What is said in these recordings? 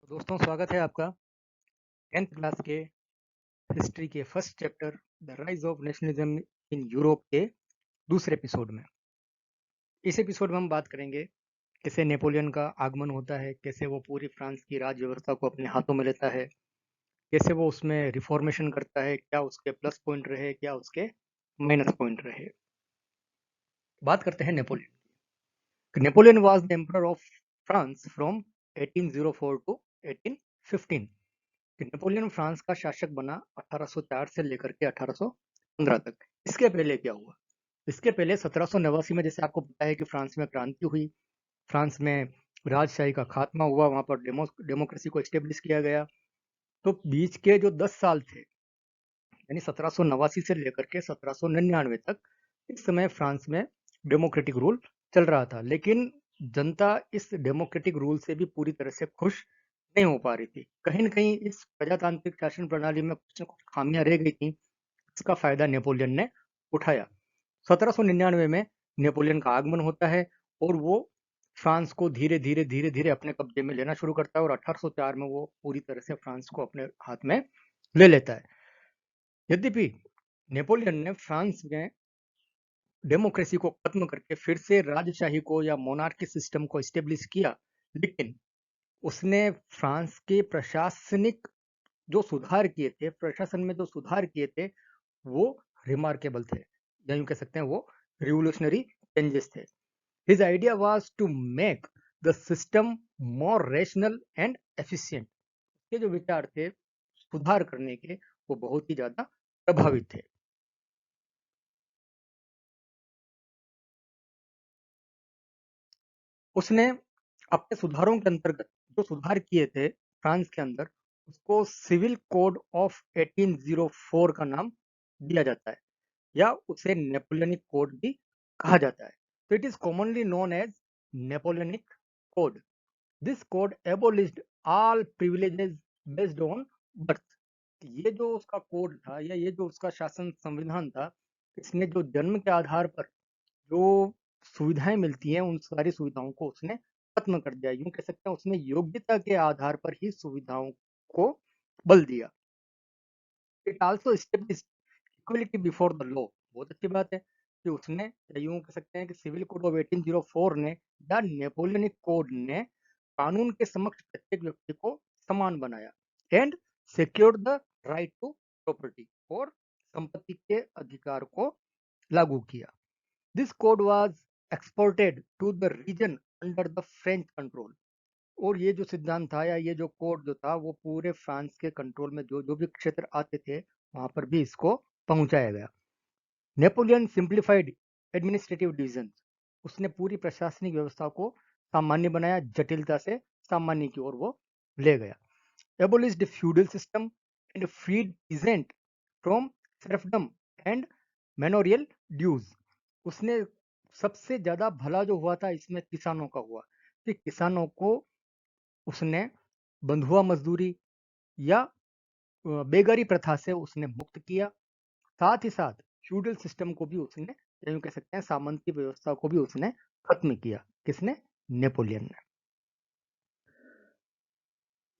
तो दोस्तों स्वागत है आपका 10th क्लास के हिस्ट्री के first chapter the rise of nationalism in Europe के दूसरे एपिसोड में। इस एपिसोड में हम बात करेंगे कैसे नेपोलियन का आगमन होता है, कैसे वो पूरी फ्रांस की राज व्यवस्था को अपने हाथों में लेता है, कैसे वो उसमें रिफॉर्मेशन करता है, क्या उसके प्लस पॉइंट रहे, क्या उसके माइनस पॉइंट रहे। बात करते हैं Napoleon. Napoleon was the emperor of France from 1804 to 1815। कि नेपोलियन फ्रांस का शासक बना 1804 से लेकर के 1815 तक। इसके पहले क्या हुआ? इसके पहले 1789 में, जैसे आपको पता है कि फ्रांस में क्रांति हुई, फ्रांस में राजशाही का खात्मा हुआ, वहां पर डेमोक्रेसी को एस्टेब्लिश किया गया। तो बीच के जो 10 साल थे, यानी 1789 से लेकर के 1799 तक, इस समय फ्रांस में डेमोक्रेटिक रूल चल रहा था। लेकिन जनता इस डेमोक्रेटिक रूल से भी पूरी तरह से खुश नहीं हो पा रही थी। कहीं न कहीं इस प्रजातांत्रिक शासन प्रणाली में कुछ न कुछ खामियां रह गई थी। इसका फायदा नेपोलियन ने उठाया। 1799 में नेपोलियन का आगमन होता है और वो फ्रांस को धीरे धीरे धीरे धीरे अपने कब्जे में लेना शुरू करता है और 1804 में वो पूरी तरह से फ्रांस को अपने हाथ में ले लेता है। यद्यपि नेपोलियन ने फ्रांस में डेमोक्रेसी को खत्म करके फिर से राजशाही को या मोनार्की सिस्टम को एस्टेब्लिश किया, लेकिन उसने फ्रांस के प्रशासनिक जो सुधार किए थे, प्रशासन में जो सुधार किए थे, वो रिमार्केबल थे, या यूं कह सकते हैं वो रिवोल्यूशनरी चेंजेस थे। His idea was to make the system more rational and efficient. ये जो विचार थे सुधार करने के, वो बहुत ही ज्यादा प्रभावित थे। उसने अपने सुधारों के अंतर्गत जो सुधार किए थे फ्रांस के अंदर, उसको सिविल कोड ऑफ 1804 का नाम दिया जाता है, या उसे नेपोलियनिक कोड भी कहा जाता है। तो it is commonly known as Napoleonic code. This code abolished all privileges based on birth. ये जो उसका कोड था, या ये जो उसका शासन संविधान था, इसने जो जन्म के आधार पर जो सुविधाएं मिलती हैं, उन सारी सुविधाओं को उसने खत्म कर दिया। यूं कह सकते हैं उसने योग्यता के आधार पर ही सुविधाओं को बल दिया। It also established equality before the law. बहुत अच्छी बात है कि उसने, यूं कह सकते हैं कि सिविल कोड ऑफ 1804 ने या नेपोलियनिक कोड ने कानून के समक्ष प्रत्येक व्यक्ति को समान बनाया and secured the right to property, और संपत्ति के अधिकार को लागू किया। This code was exported to the region under the French control. और ये जो सिद्धांत था, या ये जो कोड जो था, वो पूरे फ्रांस के कंट्रोल में जो जो भी क्षेत्र आते थे, वहां पर भी इसको पहुंचाया गया। Napoleon simplified administrative division. उसने पूरी प्रशासनिक व्यवस्था को सामान्य बनाया, जटिलता से सामान्य की ओर वो ले गया। Abolished feudal system and freed peasant from serfdom and manorial dues. उसने सबसे ज्यादा भला जो हुआ था इसमें किसानों का हुआ, कि किसानों को उसने बंधुआ मजदूरी या बेगारी प्रथा से उसने मुक्त किया। साथ ही साथ फ्यूडल सिस्टम को भी उसने, यूं कह सकते हैं सामंती व्यवस्था को भी उसने खत्म किया। किसने? नेपोलियन ने।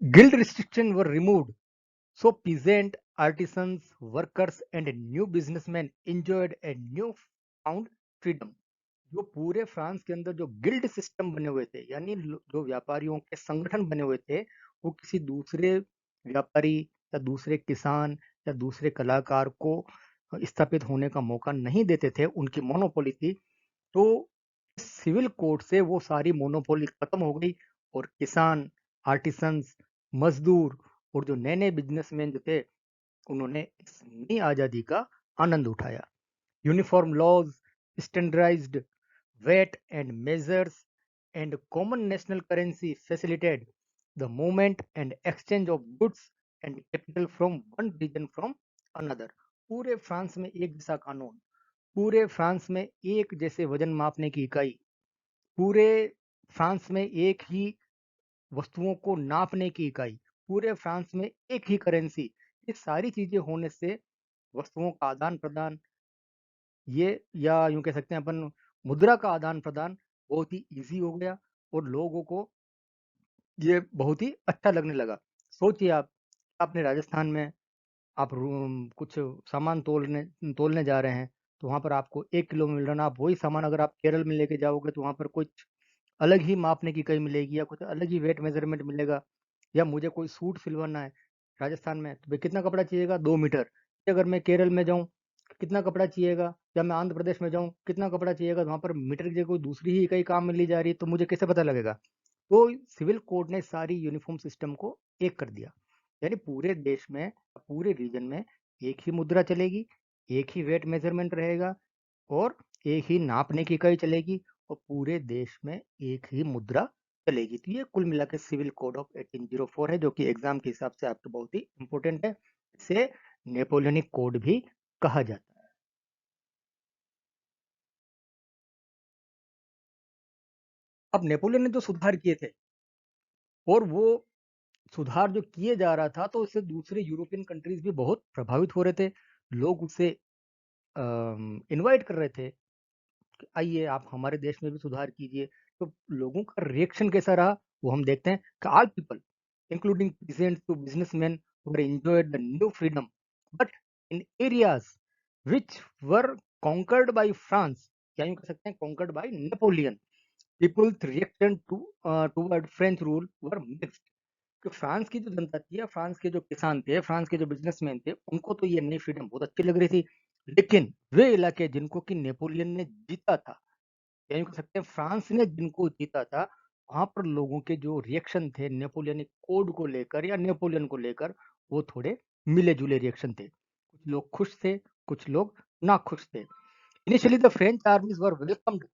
Guild restriction were removed, so peasant, artisans, workers and new businessmen enjoyed a new found freedom। जो पूरे फ्रांस के अंदर जो गिल्ड सिस्टम बने हुए थे, यानी जो व्यापारियों के संगठन बने हुए थे, वो किसी दूसरे व्यापारी या दूसरे किसान या दूसरे कलाकार को स्थापित होने का मौका नहीं देते थे, उनकी मोनोपोली थी। तो सिविल कोड से वो सारी मोनोपोली खत्म हो गई, और किसान, आर्टिसंस, मजदूर और जो नए नए बिजनेसमैन जो थे, उन्होंने इस नई आजादी का आनंद उठाया। Uniform laws, standardized weight and measures and common national currency facilitated the movement and exchange of goods and capital from one region from another. पूरे फ्रांस में एक जैसा कानून, पूरे फ्रांस में एक जैसे वजन मापने की इकाई, पूरे फ्रांस में एक ही वस्तुओं को नापने की इकाई, पूरे फ्रांस में एक ही करेंसी। ये सारी चीजें होने से वस्तुओं का आदान प्रदान, ये या यूं कह सकते हैं अपन मुद्रा का आदान प्रदान बहुत ही इजी हो गया, और लोगों को ये बहुत ही अच्छा लगने लगा। सोचिए आप अपने राजस्थान में आप कुछ सामान तोलने जा रहे हैं, तो वहाँ पर आपको 1 किलो मिल रहा है ना, आप वही सामान अगर आप केरल में लेके जाओगे तो वहाँ पर कुछ अलग ही मापने की इकाई मिलेगी या कुछ अलग ही वेट मेजरमेंट मिलेगा। या मुझे कोई सूट सिलवाना है राजस्थान में, तो भाई कितना कपड़ा चाहिएगा? 2 मीटर। अगर मैं केरल में जाऊँ, कितना कपड़ा चाहिएगा? या मैं आंध्र प्रदेश में जाऊँ, कितना कपड़ा चाहिएगा? तो वहाँ पर मीटर की जगह कोई दूसरी ही इकाई काम में ली जा रही है, तो मुझे कैसे पता लगेगा? तो सिविल कोड ने सारी यूनिफॉर्म सिस्टम को एक कर दिया। यानी पूरे देश में, पूरे रीजन में एक ही मुद्रा चलेगी, एक ही वेट मेजरमेंट रहेगा और एक ही नापने की इकाई चलेगी और पूरे देश में एक ही मुद्रा चलेगी। तो ये कुल मिला के सिविल कोड ऑफ 1804 है, जो कि एग्जाम के हिसाब से आपको बहुत ही इंपॉर्टेंट है। इसे नेपोलियनिक कोड भी कहा जाता है। अब नेपोलियन ने जो सुधार किए थे और वो सुधार जो किए जा रहा था, तो इससे दूसरे यूरोपियन कंट्रीज भी बहुत प्रभावित हो रहे थे। लोग उसे इनवाइट कर रहे थे कि आइए आप हमारे देश में भी सुधार कीजिए। तो लोगों का रिएक्शन कैसा रहा, वो हम देखते हैं कि all people including peasants to businessmen were enjoyed the new freedom, but in areas which were conquered by France, क्या यूं कह सकते हैं conquered by Napoleon, people's reaction toward French rule were mixed। कि फ्रांस की जो जनता थी या फ्रांस के जो किसान थे, फ्रांस के जो बिजनेसमैन थे, उनको तो ये नई फ्रीडम बहुत अच्छी लग रही थी। लेकिन वे इलाके जिनको कि नेपोलियन ने जीता था, या यूं कह सकते हैं फ्रांस ने जिनको जीता था, वहां पर लोगों के जो रिएक्शन थे नेपोलियनिक कोड को लेकर या नेपोलियन को लेकर, वो थोड़े मिले जुले रिएक्शन थे। कुछ लोग खुश थे, कुछ लोग ना खुश थे। Initially, the French armies were welcomed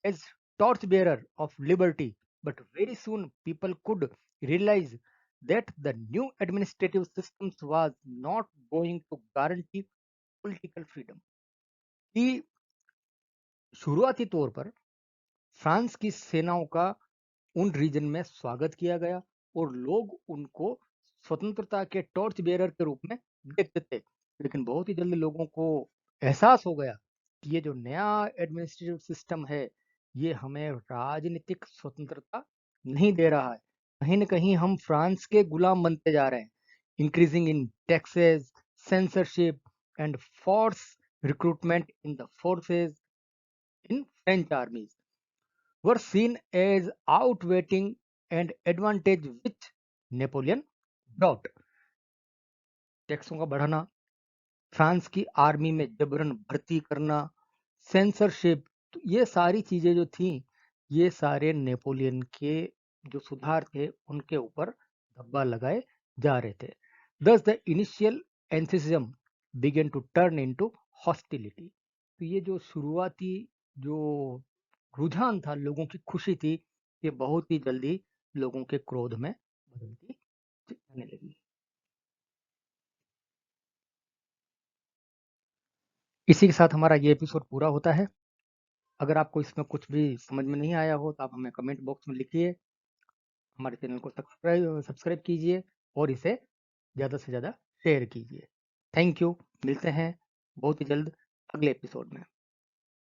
as torchbearer of liberty, but very soon people could realize that the new administrative systems was not going to guarantee political freedom। कि शुरुआती तौर पर फ्रांस की सेनाओं का उन रीजन में स्वागत किया गया और लोग उनको स्वतंत्रता के टॉर्च बेरर के रूप में देखते थे। लेकिन बहुत ही जल्दी लोगों को एहसास हो गया कि ये जो नया एडमिनिस्ट्रेटिव सिस्टम है, ये हमें राजनीतिक स्वतंत्रता नहीं दे रहा है। कहीं ना कहीं हम फ्रांस के गुलाम बनते जा रहे हैं। Increasing in taxes, censorship and force recruitment in the forces in French आर्मीज were seen as outweighing and advantage which Napoleon brought। टैक्सों का बढ़ाना, फ्रांस की आर्मी में जबरन भर्ती करना, सेंसरशिप, तो ये सारी चीजें जो थी, ये सारे नेपोलियन के जो सुधार थे उनके ऊपर धब्बा लगाए जा रहे थे। Thus the initial enthusiasm began to turn into hostility। तो ये जो शुरुआती जो रुझान था, लोगों की खुशी थी, ये बहुत ही जल्दी लोगों के क्रोध में बदलती जाने लगी। इसी के साथ हमारा ये एपिसोड पूरा होता है। अगर आपको इसमें कुछ भी समझ में नहीं आया हो तो आप हमें कमेंट बॉक्स में लिखिए। हमारे चैनल को सब्सक्राइब कीजिए और इसे ज़्यादा से ज़्यादा शेयर कीजिए। Thank you. मिलते हैं बहुत ही जल्द अगले एपिसोड में।